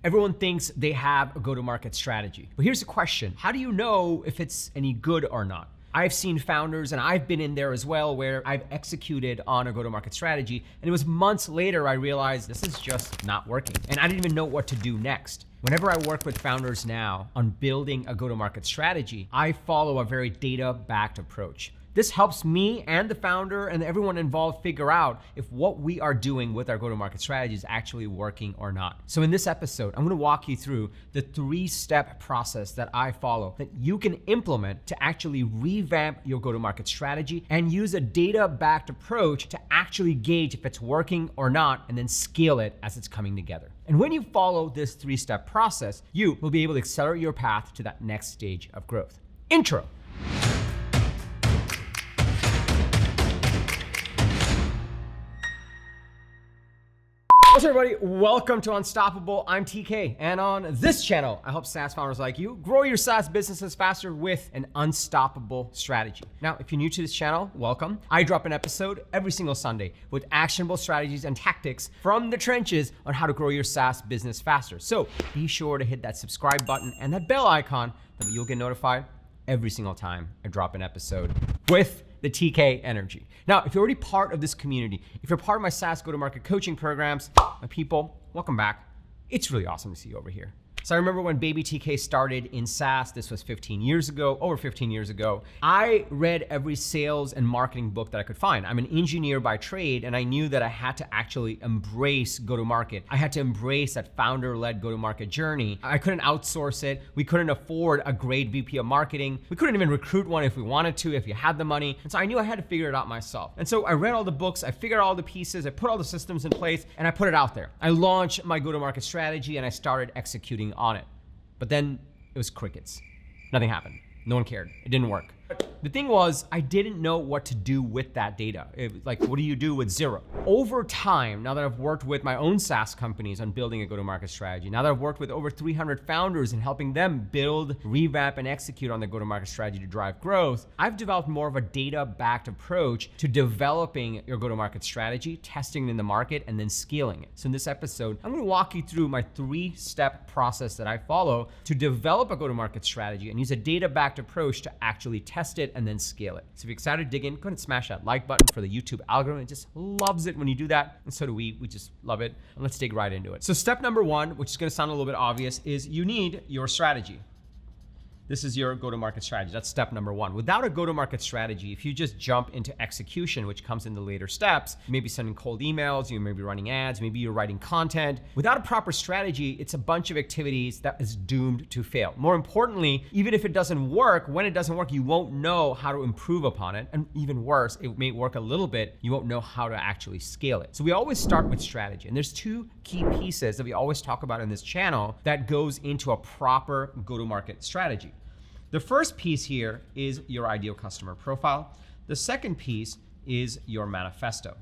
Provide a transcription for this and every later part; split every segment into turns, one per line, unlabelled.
Everyone thinks they have a go-to-market strategy. But here's the question: how do you know if it's any good or not? I've seen founders, and I've been in there as well, where I've executed on a go-to-market strategy, and it was months later I realized this is just not working, and I didn't even know what to do next. Whenever I work with founders now on building a go-to-market strategy, I follow a very data-backed approach. This helps me and the founder and everyone involved figure out if what we are doing with our go-to-market strategy is actually working or not. So in this episode, I'm gonna walk you through the 3-step process that I follow that you can implement to actually revamp your go-to-market strategy and use a data-backed approach to actually gauge if it's working or not, and then scale it as it's coming together. And when you follow this 3-step process, you will be able to accelerate your path to that next stage of growth. Intro. What's up, everybody? Welcome to Unstoppable. I'm TK, and on this channel, I help SaaS founders like you grow your SaaS businesses faster with an unstoppable strategy. Now, if you're new to this channel, welcome. I drop an episode every single Sunday with actionable strategies and tactics from the trenches on how to grow your SaaS business faster. So be sure to hit that subscribe button and that bell icon so that you'll get notified every single time I drop an episode with the TK energy. Now, if you're already part of this community, if you're part of my SaaS go-to-market coaching programs, my people, welcome back. It's really awesome to see you over here. So I remember when Baby TK started in SaaS, this was 15 years ago, over 15 years ago, I read every sales and marketing book that I could find. I'm an engineer by trade, and I knew that I had to actually embrace go-to-market. I had to embrace that founder-led go-to-market journey. I couldn't outsource it. We couldn't afford a great VP of marketing. We couldn't even recruit one if we wanted to, if you had the money. And so I knew I had to figure it out myself. And so I read all the books, I figured out all the pieces, I put all the systems in place, and I put it out there. I launched my go-to-market strategy, and I started executing on it. But then it was crickets. Nothing happened. No one cared. It didn't work. The thing was, I didn't know what to do with that data. What do you do with zero? Over time, now that I've worked with my own SaaS companies on building a go-to-market strategy, now that I've worked with over 300 founders and helping them build, revamp, and execute on their go-to-market strategy to drive growth, I've developed more of a data-backed approach to developing your go-to-market strategy, testing it in the market, and then scaling it. So in this episode, I'm gonna walk you through my 3-step process that I follow to develop a go-to-market strategy and use a data-backed approach to actually test it and then scale it. So if you're excited to dig in, go ahead and smash that like button for the YouTube algorithm. It just loves it when you do that, and so do we. We just love it. And let's dig right into it. So step number 1, which is gonna sound a little bit obvious, is you need your strategy. This is your go-to-market strategy. That's step number 1. Without a go-to-market strategy, if you just jump into execution, which comes in the later steps, you may be sending cold emails, you may be running ads, maybe you're writing content. Without a proper strategy, it's a bunch of activities that is doomed to fail. More importantly, even if it doesn't work, when it doesn't work, you won't know how to improve upon it. And even worse, it may work a little bit, you won't know how to actually scale it. So we always start with strategy. And there's 2 key pieces that we always talk about in this channel that goes into a proper go-to-market strategy. The first piece here is your ideal customer profile. The second piece is your manifesto.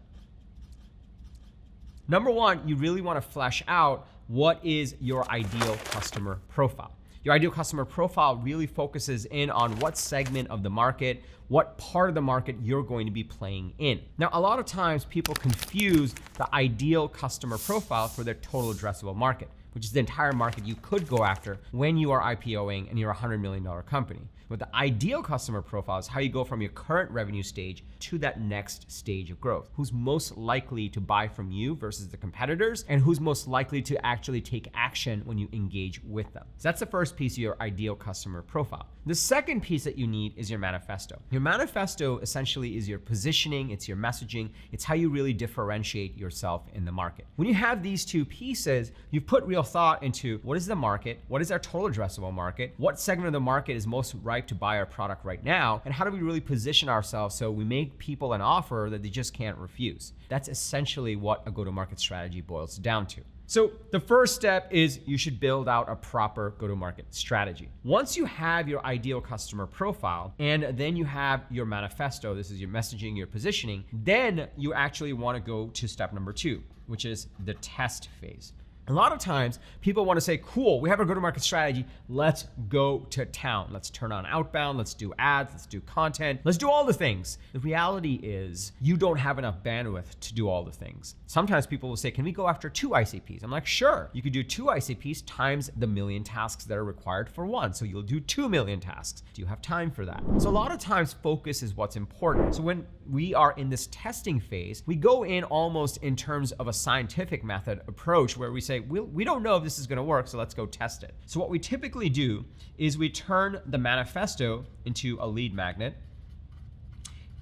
Number 1, you really want to flesh out what is your ideal customer profile. Your ideal customer profile really focuses in on what segment of the market, what part of the market you're going to be playing in. Now, a lot of times people confuse the ideal customer profile for their total addressable market, which is the entire market you could go after when you are IPOing and you're a $100 million company. But the ideal customer profile is how you go from your current revenue stage to that next stage of growth. Who's most likely to buy from you versus the competitors, and who's most likely to actually take action when you engage with them. So that's the first piece of your ideal customer profile. The second piece that you need is your manifesto. Your manifesto essentially is your positioning, it's your messaging, it's how you really differentiate yourself in the market. When you have these 2 pieces, you've put real thought into what is the market, what is our total addressable market, what segment of the market is most ripe to buy our product right now, and how do we really position ourselves so we make people an offer that they just can't refuse. That's essentially what a go-to-market strategy boils down to. So the first step is you should build out a proper go-to-market strategy. Once you have your ideal customer profile and then you have your manifesto, this is your messaging, your positioning, then you actually want to go to step number 2, which is the test phase. A lot of times people want to say, cool, we have our go-to-market strategy. Let's go to town. Let's turn on outbound. Let's do ads. Let's do content. Let's do all the things. The reality is you don't have enough bandwidth to do all the things. Sometimes people will say, can we go after 2 ICPs? I'm like, sure. You could do 2 ICPs times the million tasks that are required for one. So you'll do 2 million tasks. Do you have time for that? So a lot of times focus is what's important. So when we are in this testing phase, we go in almost in terms of a scientific method approach where we say, we don't know if this is going to work, so let's go test it. So what we typically do is we turn the manifesto into a lead magnet,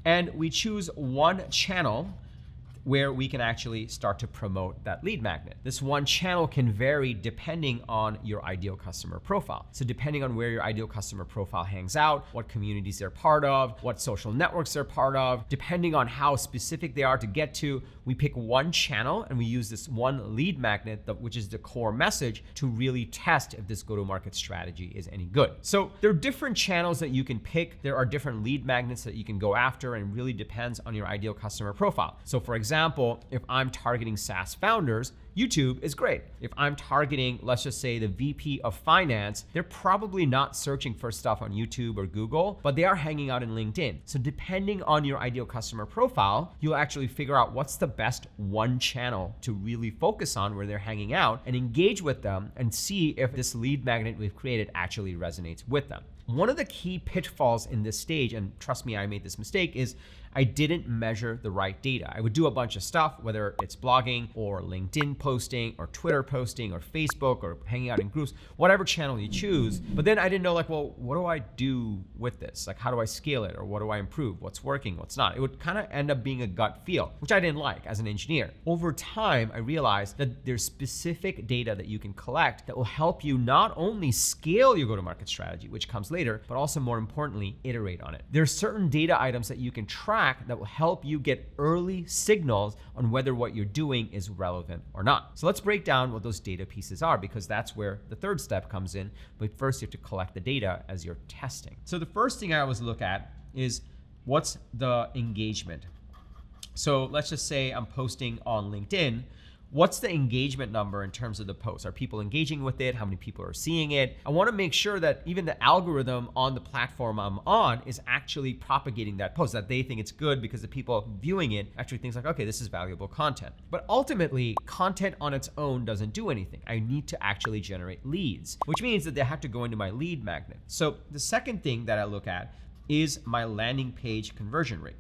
and we choose one channel where we can actually start to promote that lead magnet. This one channel can vary depending on your ideal customer profile. So depending on where your ideal customer profile hangs out, what communities they're part of, what social networks they're part of, depending on how specific they are to get to, we pick one channel and we use this one lead magnet, which is the core message, to really test if this go-to-market strategy is any good. So there are different channels that you can pick. There are different lead magnets that you can go after, and it really depends on your ideal customer profile. So for example, if I'm targeting SaaS founders, YouTube is great. If I'm targeting, let's just say, the VP of finance, they're probably not searching for stuff on YouTube or Google, but they are hanging out in LinkedIn. So depending on your ideal customer profile, you'll actually figure out what's the best one channel to really focus on where they're hanging out and engage with them and see if this lead magnet we've created actually resonates with them. One of the key pitfalls in this stage, and trust me, I made this mistake, is I didn't measure the right data. I would do a bunch of stuff, whether it's blogging or LinkedIn posting or Twitter posting or Facebook or hanging out in groups, whatever channel you choose. But then I didn't know, like, well, what do I do with this? Like, how do I scale it? Or what do I improve? What's working? What's not? It would kind of end up being a gut feel, which I didn't like as an engineer. Over time, I realized that there's specific data that you can collect that will help you not only scale your go-to-market strategy, which comes later, but also more importantly, iterate on it. There's certain data items that you can track that will help you get early signals on whether what you're doing is relevant or not. So let's break down what those data pieces are, because that's where the third step comes in. But first you have to collect the data as you're testing. So the first thing I always look at is what's the engagement. So let's just say I'm posting on LinkedIn. What's the engagement number in terms of the post? Are people engaging with it? How many people are seeing it? I want to make sure that even the algorithm on the platform I'm on is actually propagating that post, that they think it's good because the people viewing it actually thinks like, okay, this is valuable content. But ultimately, content on its own doesn't do anything. I need to actually generate leads, which means that they have to go into my lead magnet. So the second thing that I look at is my landing page conversion rate.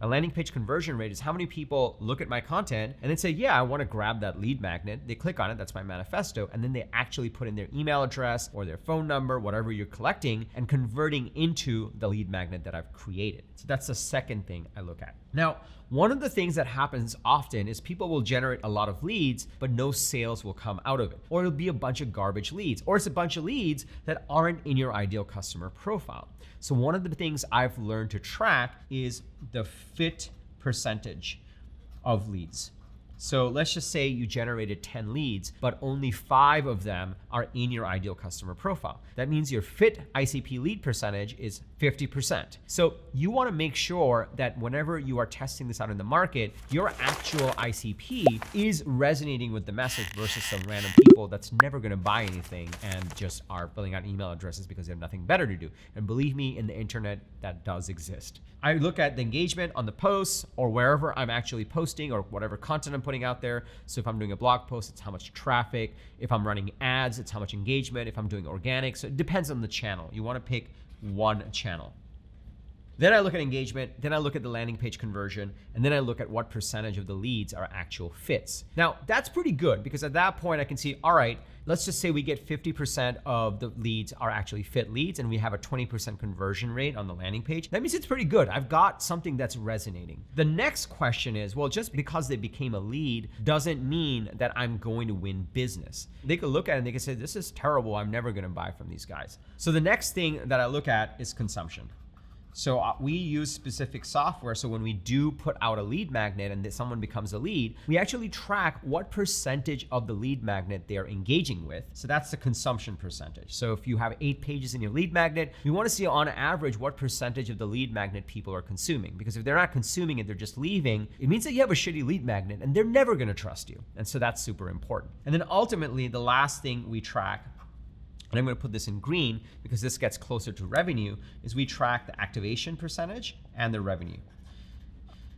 A landing page conversion rate is how many people look at my content and then say, yeah, I want to grab that lead magnet. They click on it, that's my manifesto, and then they actually put in their email address or their phone number, whatever you're collecting, and converting into the lead magnet that I've created. So that's the second thing I look at. Now, one of the things that happens often is people will generate a lot of leads, but no sales will come out of it. Or it'll be a bunch of garbage leads, or it's a bunch of leads that aren't in your ideal customer profile. So one of the things I've learned to track is the fit percentage of leads. So let's just say you generated 10 leads, but only 5 of them are in your ideal customer profile. That means your fit ICP lead percentage is 50%. So you want to make sure that whenever you are testing this out in the market, your actual ICP is resonating with the message versus some random people that's never going to buy anything and just are filling out email addresses because they have nothing better to do. And believe me, in the internet, that does exist. I look at the engagement on the posts or wherever I'm actually posting or whatever content I'm putting out there. So if I'm doing a blog post, it's how much traffic. If I'm running ads, it's how much engagement. If I'm doing organic, so it depends on the channel. You want to pick one channel. Then I look at engagement, then I look at the landing page conversion, and then I look at what percentage of the leads are actual fits. Now, that's pretty good because at that point I can see, all right, let's just say we get 50% of the leads are actually fit leads and we have a 20% conversion rate on the landing page. That means it's pretty good. I've got something that's resonating. The next question is, well, just because they became a lead doesn't mean that I'm going to win business. They could look at it and they could say, this is terrible. I'm never going to buy from these guys. So the next thing that I look at is consumption. So we use specific software. So when we do put out a lead magnet and someone becomes a lead, we actually track what percentage of the lead magnet they're engaging with. So that's the consumption percentage. So if you have 8 pages in your lead magnet, we want to see on average what percentage of the lead magnet people are consuming. Because if they're not consuming it, they're just leaving, it means that you have a shitty lead magnet and they're never going to trust you. And so that's super important. And then ultimately, the last thing we track, and I'm going to put this in green because this gets closer to revenue, is we track the activation percentage and the revenue.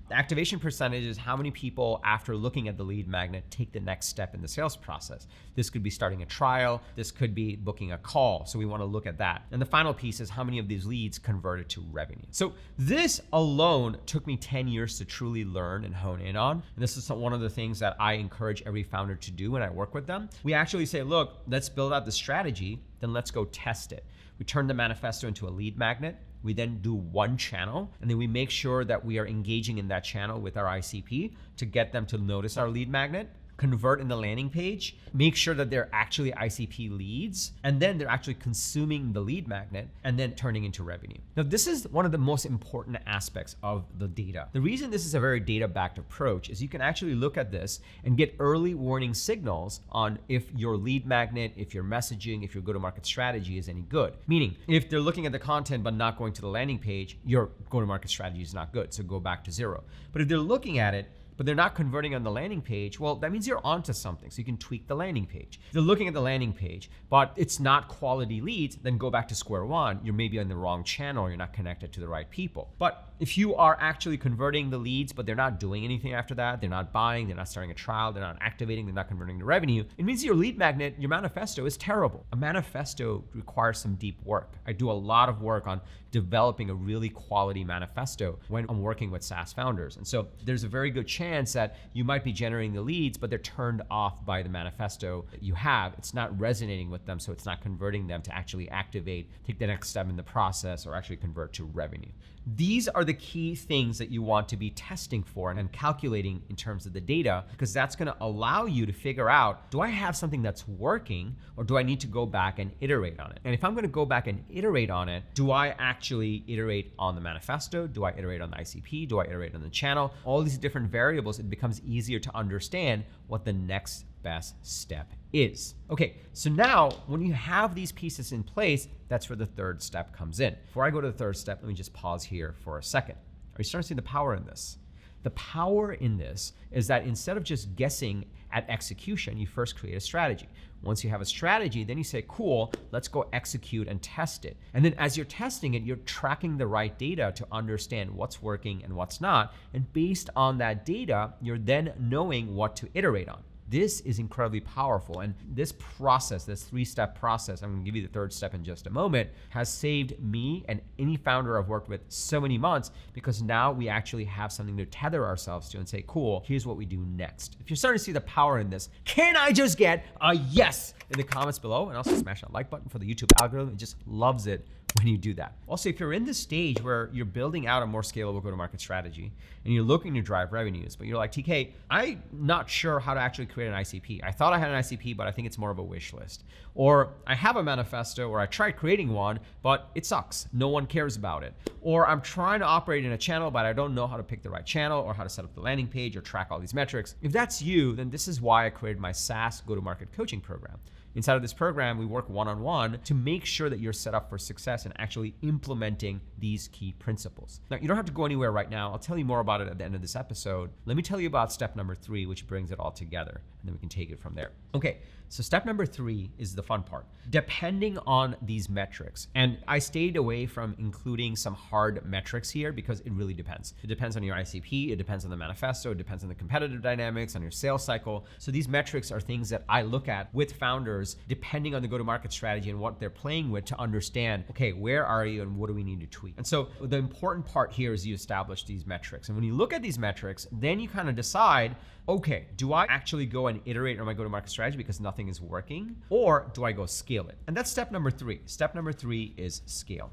The activation percentage is how many people, after looking at the lead magnet, take the next step in the sales process. This could be starting a trial. This could be booking a call. So we want to look at that. And the final piece is how many of these leads converted to revenue. So this alone took me 10 years to truly learn and hone in on. And this is one of the things that I encourage every founder to do when I work with them. We actually say, look, let's build out the strategy, then let's go test it. We turn the manifesto into a lead magnet. We then do one channel, and then we make sure that we are engaging in that channel with our ICP to get them to notice our lead magnet, convert in the landing page, make sure that they're actually ICP leads, and then they're actually consuming the lead magnet and then turning into revenue. Now, this is one of the most important aspects of the data. The reason this is a very data-backed approach is you can actually look at this and get early warning signals on if your lead magnet, if your messaging, if your go-to-market strategy is any good. Meaning, if they're looking at the content but not going to the landing page, your go-to-market strategy is not good, so go back to zero. But if they're looking at it, but they're not converting on the landing page, well, that means you're onto something. So you can tweak the landing page. If they're looking at the landing page, but it's not quality leads, then go back to square one. You're maybe on the wrong channel. You're not connected to the right people. But if you are actually converting the leads, but they're not doing anything after that, they're not buying, they're not starting a trial, they're not activating, they're not converting to revenue, it means your lead magnet, your manifesto is terrible. A manifesto requires some deep work. I do a lot of work on developing a really quality manifesto when I'm working with SaaS founders. And so there's a very good chance that you might be generating the leads, but they're turned off by the manifesto that you have. It's not resonating with them, so it's not converting them to actually activate, take the next step in the process, or actually convert to revenue. These are the key things that you want to be testing for and calculating in terms of the data, because that's going to allow you to figure out, do I have something that's working, or do I need to go back and iterate on it? And if I'm going to go back and iterate on it, do I actually iterate on the manifesto? Do I iterate on the ICP? Do I iterate on the channel? All these different variables, it becomes easier to understand what the next best step is. Okay, so now when you have these pieces in place, that's where the third step comes in. Before I go to the third step, let me just pause here for a second. Are you starting to see the power in this? The power in this is that instead of just guessing at execution, you first create a strategy. Once you have a strategy, then you say, cool, let's go execute and test it. And then as you're testing it, you're tracking the right data to understand what's working and what's not. And based on that data, you're then knowing what to iterate on. This is incredibly powerful. And this process, this 3-step process, I'm gonna give you the third step in just a moment, has saved me and any founder I've worked with so many months, because now we actually have something to tether ourselves to and say, cool, here's what we do next. If you're starting to see the power in this, can I just get a yes in the comments below? And also smash that like button for the YouTube algorithm. It just loves it when you do that. Also, if you're in this stage where you're building out a more scalable go-to-market strategy and you're looking to drive revenues, but you're like, TK, I'm not sure how to actually create an ICP. I thought I had an ICP, but I think it's more of a wish list. Or I have a manifesto, or I tried creating one, but it sucks. No one cares about it. Or I'm trying to operate in a channel, but I don't know how to pick the right channel or how to set up the landing page or track all these metrics. If that's you, then this is why I created my SaaS go-to-market coaching program. Inside of this program, we work one-on-one to make sure that you're set up for success and actually implementing these key principles. Now, you don't have to go anywhere right now. I'll tell you more about it at the end of this episode. Let me tell you about step number 3, which brings it all together, and then we can take it from there. Okay, so step number 3 is the fun part. Depending on these metrics, and I stayed away from including some hard metrics here because it really depends. It depends on your ICP, it depends on the manifesto, it depends on the competitive dynamics, on your sales cycle. So these metrics are things that I look at with founders depending on the go-to-market strategy and what they're playing with to understand, okay, where are you and what do we need to tweak? And so the important part here is you establish these metrics. And when you look at these metrics, then you kind of decide, okay, do I actually go and iterate on my go-to-market strategy because nothing is working? Or do I go scale it? And that's step number 3. Step number 3 is scale.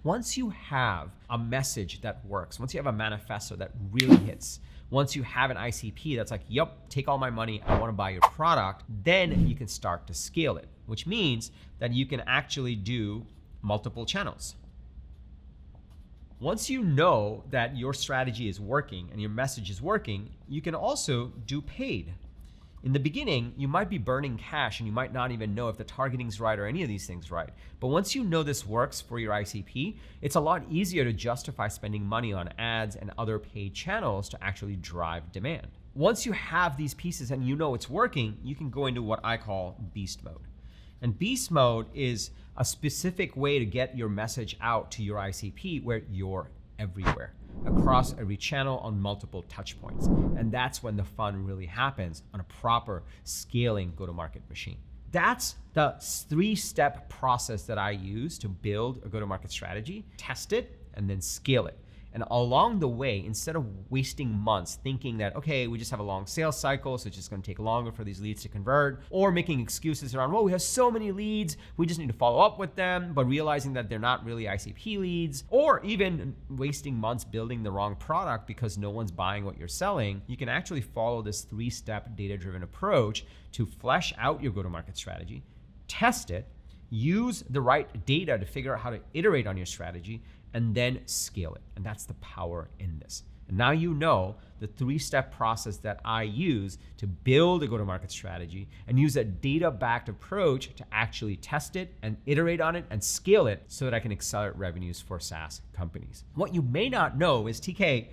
Once you have a message that works, once you have a manifesto that really hits, once you have an ICP that's like, yep, take all my money, I want to buy your product, then you can start to scale it, which means that you can actually do multiple channels. Once you know that your strategy is working and your message is working, you can also do paid. In the beginning, you might be burning cash and you might not even know if the targeting's right or any of these things right. But once you know this works for your ICP, it's a lot easier to justify spending money on ads and other paid channels to actually drive demand. Once you have these pieces and you know it's working, you can go into what I call beast mode. And beast mode is a specific way to get your message out to your ICP where you're everywhere, across every channel on multiple touch points. And that's when the fun really happens on a proper scaling go-to-market machine. That's the 3-step process that I use to build a go-to-market strategy, test it, and then scale it. And along the way, instead of wasting months thinking that, okay, we just have a long sales cycle, so it's just gonna take longer for these leads to convert, or making excuses around, well, we have so many leads, we just need to follow up with them, but realizing that they're not really ICP leads, or even wasting months building the wrong product because no one's buying what you're selling, you can actually follow this 3-step data-driven approach to flesh out your go-to-market strategy, test it, use the right data to figure out how to iterate on your strategy, and then scale it. And that's the power in this. And now you know the 3-step process that I use to build a go-to-market strategy and use a data-backed approach to actually test it and iterate on it and scale it so that I can accelerate revenues for SaaS companies. What you may not know is, TK,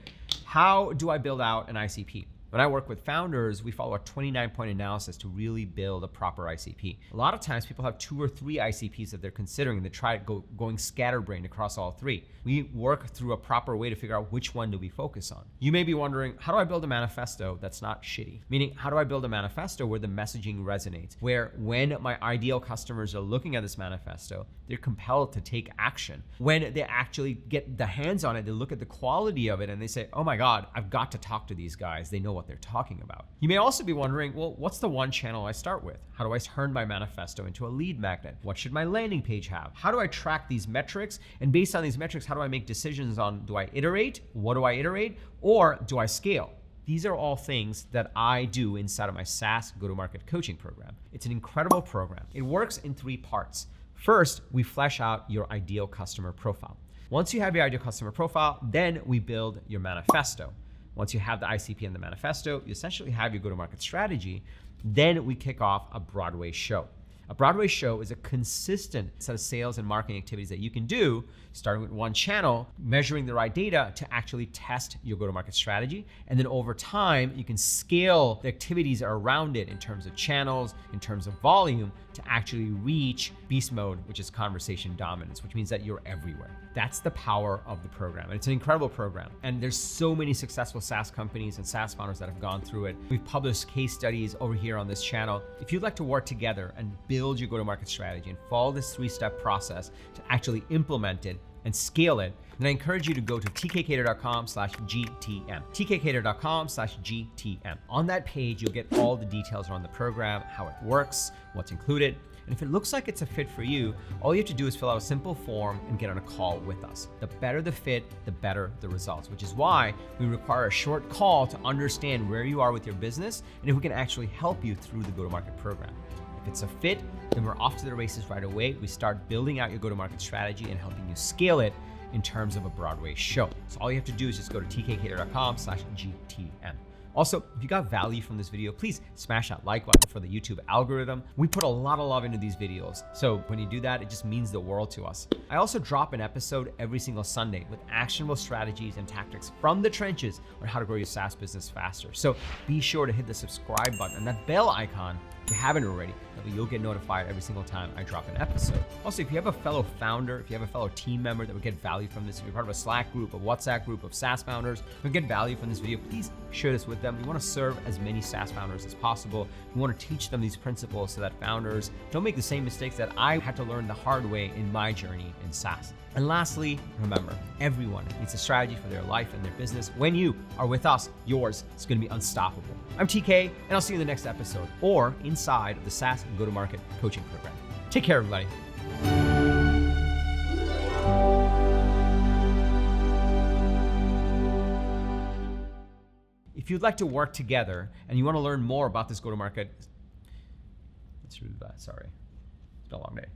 how do I build out an ICP? When I work with founders, we follow a 29-point analysis to really build a proper ICP. A lot of times people have 2 or 3 ICPs that they're considering. They try going scatterbrained across all 3. We work through a proper way to figure out which one do we focus on. You may be wondering, how do I build a manifesto that's not shitty? Meaning, how do I build a manifesto where the messaging resonates? Where when my ideal customers are looking at this manifesto, they're compelled to take action. When they actually get the hands on it, they look at the quality of it and they say, oh my God, I've got to talk to these guys. They know what they're talking about. You may also be wondering, well, what's the one channel I start with? How do I turn my manifesto into a lead magnet? What should my landing page have? How do I track these metrics? And based on these metrics, how do I make decisions on, do I iterate? What do I iterate? Or do I scale? These are all things that I do inside of my SaaS go-to-market coaching program. It's an incredible program. It works in 3 parts. First, we flesh out your ideal customer profile. Once you have your ideal customer profile, then we build your manifesto. Once you have the ICP and the manifesto, you essentially have your go-to-market strategy. Then we kick off a Broadway show. A Broadway show is a consistent set of sales and marketing activities that you can do, starting with one channel, measuring the right data to actually test your go-to-market strategy. And then over time, you can scale the activities around it in terms of channels, in terms of volume, to actually reach beast mode, which is conversation dominance, which means that you're everywhere. That's the power of the program. And it's an incredible program. And there's so many successful SaaS companies and SaaS founders that have gone through it. We've published case studies over here on this channel. If you'd like to work together and build your go-to-market strategy and follow this 3-step process to actually implement it and scale it, then I encourage you to go to tkcater.com/GTM. tkcater.com/GTM. On that page, you'll get all the details around the program, how it works, what's included. And if it looks like it's a fit for you, all you have to do is fill out a simple form and get on a call with us. The better the fit, the better the results, which is why we require a short call to understand where you are with your business and if we can actually help you through the go-to-market program. If it's a fit, then we're off to the races right away. We start building out your go-to-market strategy and helping you scale it in terms of a Broadway show. So all you have to do is just go to tkcater.com/GTM. Also, if you got value from this video, please smash that like button for the YouTube algorithm. We put a lot of love into these videos. So when you do that, it just means the world to us. I also drop an episode every single Sunday with actionable strategies and tactics from the trenches on how to grow your SaaS business faster. So be sure to hit the subscribe button and that bell icon if you haven't already. That way you'll get notified every single time I drop an episode. Also, if you have a fellow founder, if you have a fellow team member that would get value from this, if you're part of a Slack group, a WhatsApp group of SaaS founders who would get value from this video, please share this with them. We want to serve as many SaaS founders as possible. We want to teach them these principles so that founders don't make the same mistakes that I had to learn the hard way in my journey in SaaS. And lastly, remember, everyone needs a strategy for their life and their business. When you are with us, yours is going to be unstoppable. I'm TK, and I'll see you in the next episode or inside of the SaaS Go-to-Market Coaching Program. Take care, everybody. If you'd like to work together and you want to learn more about this go-to-market, let's do that. Sorry, it's been a long day.